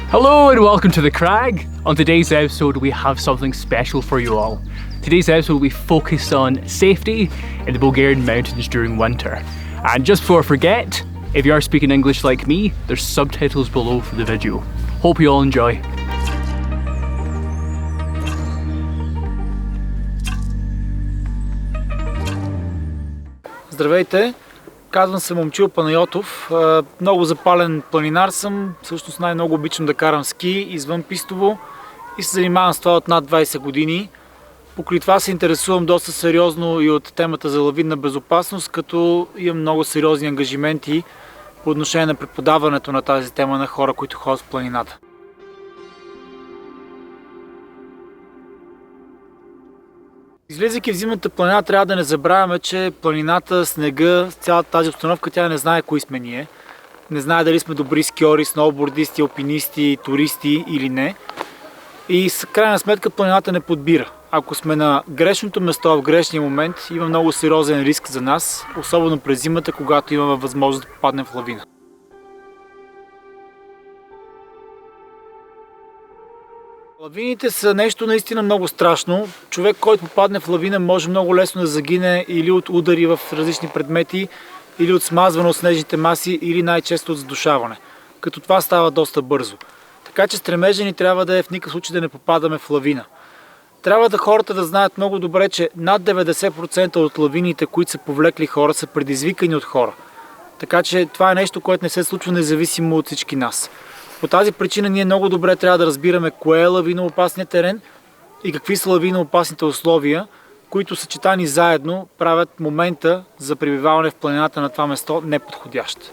Hello and welcome to The Crag. On today's episode we have something special for you all. Today's episode will be focused on safety in the Bulgarian mountains during winter. And just before I forget, if you are speaking English like me, there's subtitles below for the video. Hope you all enjoy. Здравейте, казвам се Момчил Панайотов. Много запален планинар съм, всъщност най-много обичам да карам ски извън пистово и се занимавам с това от над 20 години. Покрай това се интересувам доста сериозно и от темата за лавинна безопасност, като имам много сериозни ангажименти по отношение на преподаването на тази тема на хора, които ходят в планината. Излизайки в зимната планина, трябва да не забравяме, че планината, снега, цялата тази обстановка, тя не знае кои сме ние. Не знае дали сме добри скиори, сноубордисти, алпинисти, туристи или не. И с крайна сметка планината не подбира. Ако сме на грешното место в грешния момент, има много сериозен риск за нас, особено през зимата, когато имаме възможност да попаднем в лавина. Лавините са нещо наистина много страшно. Човек, който попадне в лавина, може много лесно да загине или от удари в различни предмети, или от смазване от снежните маси, или най-често от задушаване. Като това става доста бързо. Така че стремежа ни трябва да е в никакъв случай да не попадаме в лавина. Трябва да хората да знаят много добре, че над 90% от лавините, които са повлекли хора, са предизвикани от хора. Така че това е нещо, което не се случва независимо от всички нас. По тази причина ние много добре трябва да разбираме кое е лавиноопасният терен и какви са лавиноопасните условия, които съчетани заедно правят момента за пребиваване в планината на това место неподходящ.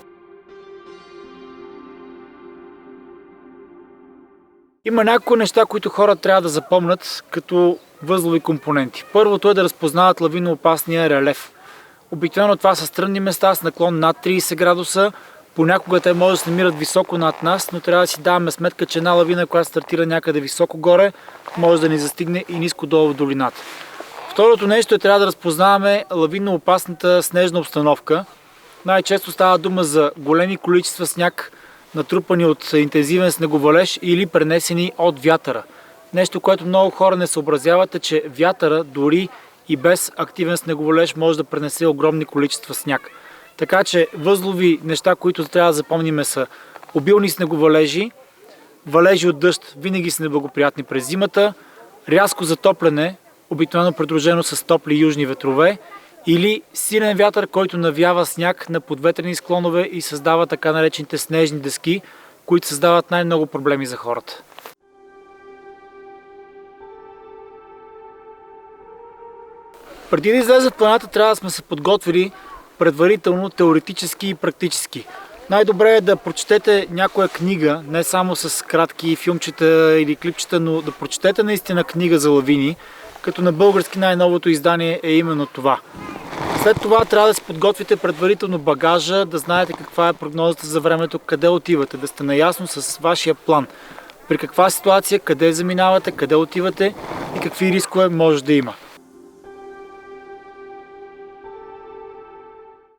Има няколко неща, които хората трябва да запомнят като възлови компоненти. Първото е да разпознават лавиноопасния релеф. Обикновено това са стръмни места с наклон над 30 градуса. Понякога те може да се намират високо над нас, но трябва да си даваме сметка, че една лавина, която стартира някъде високо горе, може да ни застигне и ниско долу в долината. Второто нещо е трябва да разпознаваме лавиноопасната снежна обстановка. Най-често става дума за големи количества сняг, натрупани от интензивен снеговалеж или пренесени от вятъра. Нещо, което много хора не съобразяват, е, че вятъра дори и без активен снеговалеж може да пренесе огромни количества сняг. Така че възлови неща, които трябва да запомним, са обилни снеговалежи, валежи от дъжд винаги са неблагоприятни през зимата, рязко затопляне, обикновено придружено с топли южни ветрове, или силен вятър, който навява сняг на подветрени склонове и създава така наречените снежни дъски, които създават най-много проблеми за хората. Преди да излезе в планината, трябва да сме се подготвили предварително, теоретически и практически. Най-добре е да прочетете някоя книга, не само с кратки филмчета или клипчета, но да прочетете наистина книга за лавини, като на български най-новото издание е именно това. След това трябва да се подготвите предварително багажа, да знаете каква е прогнозата за времето, къде отивате, да сте наясно с вашия план. При каква ситуация, къде заминавате, къде отивате и какви рискове може да има.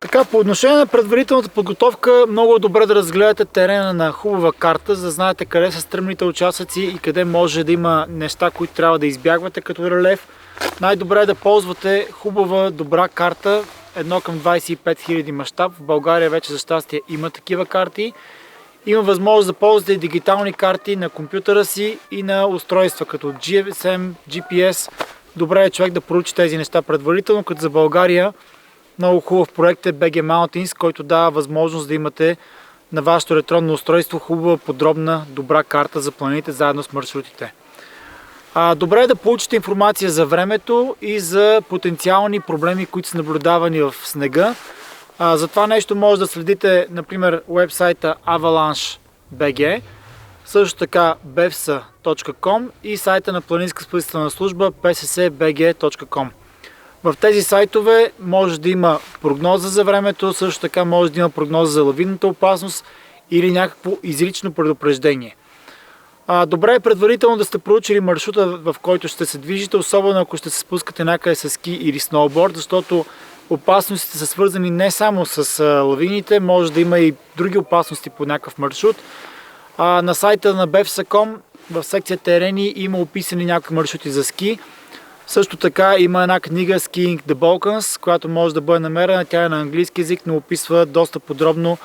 Така, по отношение на предварителната подготовка, много е добре да разгледате терена на хубава карта, за да знаете къде са стръмните участъци и къде може да има неща, които трябва да избягвате като релеф. Най-добре е да ползвате хубава, добра карта, 1 към 25 000 мащаб. В България вече за щастие има такива карти. Има възможност да ползвате и дигитални карти на компютъра си и на устройства като GSM, GPS. Добре е човек да проучи тези неща предварително, като за България много хубав проект е BG Mountains, който дава възможност да имате на вашето електронно устройство хубава, подробна, добра карта за планините заедно с маршрутите. Добре е да получите информация за времето и за потенциални проблеми, които са наблюдавани в снега. За това нещо може да следите, например, уебсайта Avalanche.bg, също така bevsa.com и сайта на Планинска спасителна служба pssbg.com. В тези сайтове може да има прогноза за времето, също така може да има прогноза за лавинната опасност или някакво изрично предупреждение. Добре е предварително да сте проучили маршрута, в който ще се движите, особено ако ще се спускате някъде с ски или сноуборд, защото опасностите са свързани не само с лавините, може да има и други опасности по някакъв маршрут. На сайта на BEFSA.com в секция терени има описани някакви маршрути за ски. Също така има една книга Skiing the Balkans, която може да бъде намерена. Тя е на английски език, но описва доста подробно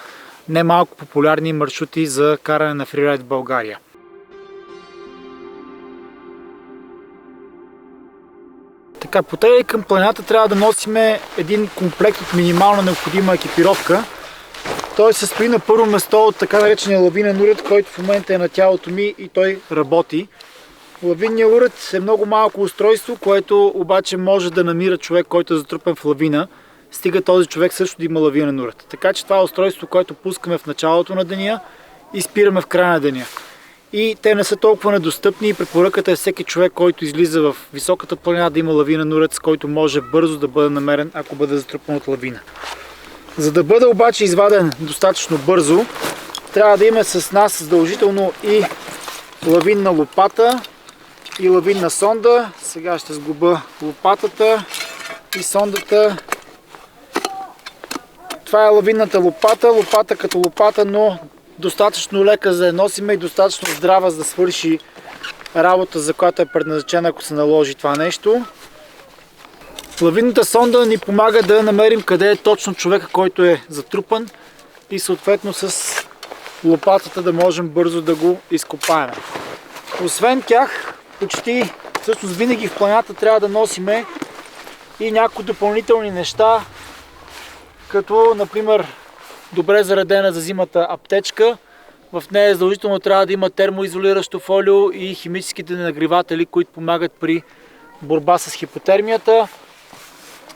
немалко популярни маршрути за каране на фрирайд в България. Така, потегли към планината трябва да носим един комплект от минимална необходима екипировка. Той се състои на първо место от така наречения лавинен уред, който в момента е на тялото ми и той работи. Лавинният уред е много малко устройство, което обаче може да намира човек, който е затрупен в лавина. Стига този човек също да има лавинен уред. Така че това е устройство, което пускаме в началото на деня и спираме в края на деня. И те не са толкова недостъпни и препоръката е всеки човек, който излиза в високата планина, да има лавинен уред, с който може бързо да бъде намерен, ако бъде затрупан от лавина. За да бъде обаче изваден достатъчно бързо, трябва да има с нас задължително и лавинна лопата и лавинна сонда. Сега ще сглоба лопатата и сондата. Това е лавинната лопата. Лопата като лопата, но достатъчно лека за да носиме и достатъчно здрава за да свърши работа, за която е предназначена, ако се наложи това нещо. Лавинната сонда ни помага да намерим къде е точно човека, който е затрупан и съответно с лопатата да можем бързо да го изкопаем. Освен тях, всъщност винаги в планината трябва да носиме и някои допълнителни неща, като например добре заредена за зимата аптечка. В нея задължително трябва да има термоизолиращо фолио и химическите нагреватели, които помагат при борба с хипотермията.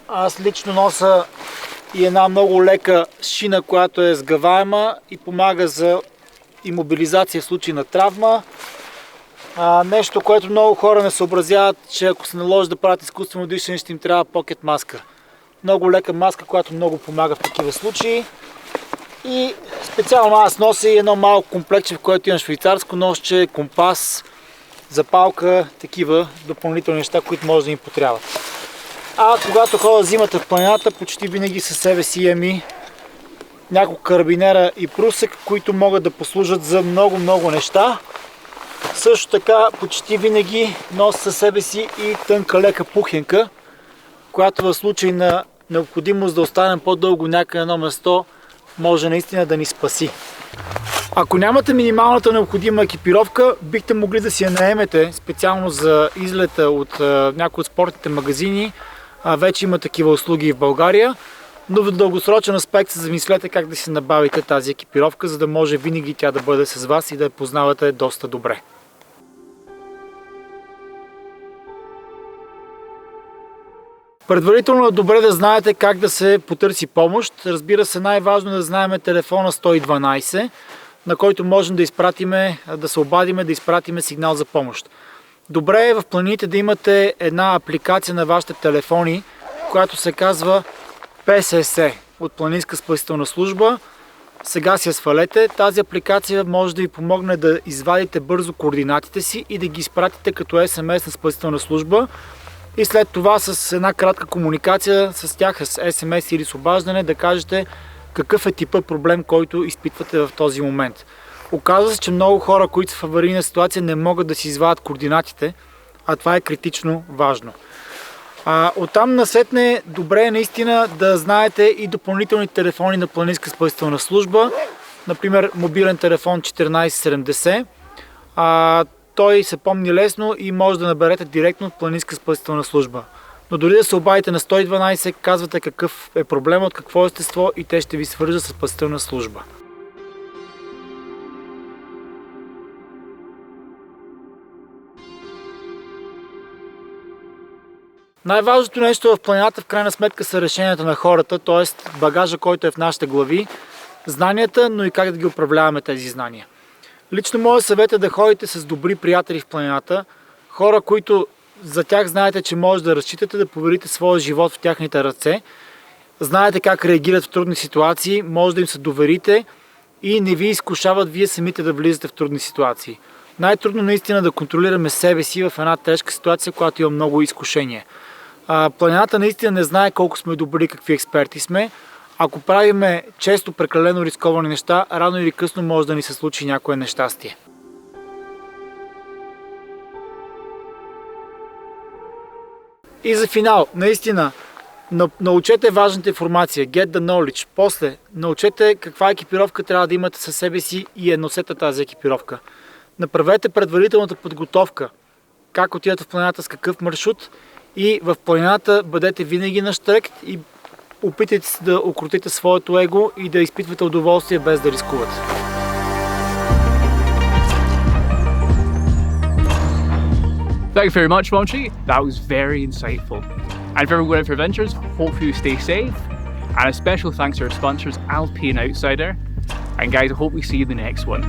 Аз лично нося и една много лека шина, която е сгъваема и помага за имобилизация в случай на травма. Нещо, което много хора не съобразяват, че ако се наложи да правят изкуствено дишане, ще им трябва покет маска. Много лека маска, която много помага в такива случаи. И специално аз нося и едно малко комплектче, в което имам швейцарско ножче, компас, запалка, такива допълнителни неща, които може да им потрябват. Когато ходя зимата в планината, почти винаги със себе си имам и няколко карабинера и прусек, които могат да послужат за много неща. Също така почти винаги нося със себе си и тънка лека пухенка, която в случай на необходимост да останем по-дълго някъде на едно место, може наистина да ни спаси. Ако нямате минималната необходима екипировка, бихте могли да си я наемете специално за излета от някои от спортните магазини. Вече има такива услуги в България, но в дългосрочен аспект се замислете как да си набавите тази екипировка, за да може винаги тя да бъде с вас и да я познавате доста добре. Предварително е добре да знаете как да се потърси помощ. Разбира се, най-важно е да знаем телефона 112, на който можем да се обадиме, да изпратиме сигнал за помощ. Добре е в планините да имате една апликация на вашите телефони, която се казва PSS от Планинска спасителна служба. Сега си я свалете. Тази апликация може да ви помогне да извадите бързо координатите си и да ги изпратите като SMS на спасителна служба. И след това с една кратка комуникация с тях, с SMS или с обаждане, да кажете какъв е типа проблем, който изпитвате в този момент. Оказва се, че много хора, които са в аварийна ситуация, не могат да си извадят координатите, а това е критично важно. Оттам насетне добре е наистина да знаете и допълнителни телефони на Планинска спасителна служба, например мобилен телефон 1470. Той се помни лесно и може да наберете директно от Планинска спасителна служба. Но дори да се обадите на 112, казвате какъв е проблемът, от какво естество и те ще ви свържат с спасителна служба. Най-важното нещо в планината в крайна сметка са решенията на хората, т.е. багажа, който е в нашите глави, знанията, но и как да ги управляваме тези знания. Лично моят съвет е да ходите с добри приятели в планината, хора, които за тях знаете, че може да разчитате, да поверите своя живот в тяхните ръце, знаете как реагират в трудни ситуации, може да им се доверите и не ви изкушават вие самите да влизате в трудни ситуации. Най-трудно наистина да контролираме себе си в една тежка ситуация, която има много изкушения. Планината наистина не знае колко сме добри, какви експерти сме. Ако правиме често прекалено рисковани неща, рано или късно може да ни се случи някое нещастие. И за финал, наистина, научете важната информация, get the knowledge. После, научете каква екипировка трябва да имате със себе си и я носете тази екипировка. Направете предварителната подготовка, как отидете в планината, с какъв маршрут, и в планината бъдете винаги на щрек и опитайте се да укротите своето его и да изпитвате удоволствие без да рискувате. Thank you very much, Monty. That was very insightful. And for everyone out for adventures, hopefully you stay safe. And a special thanks to our sponsors, Alpine Outsider. And guys, I hope we see you in the next one.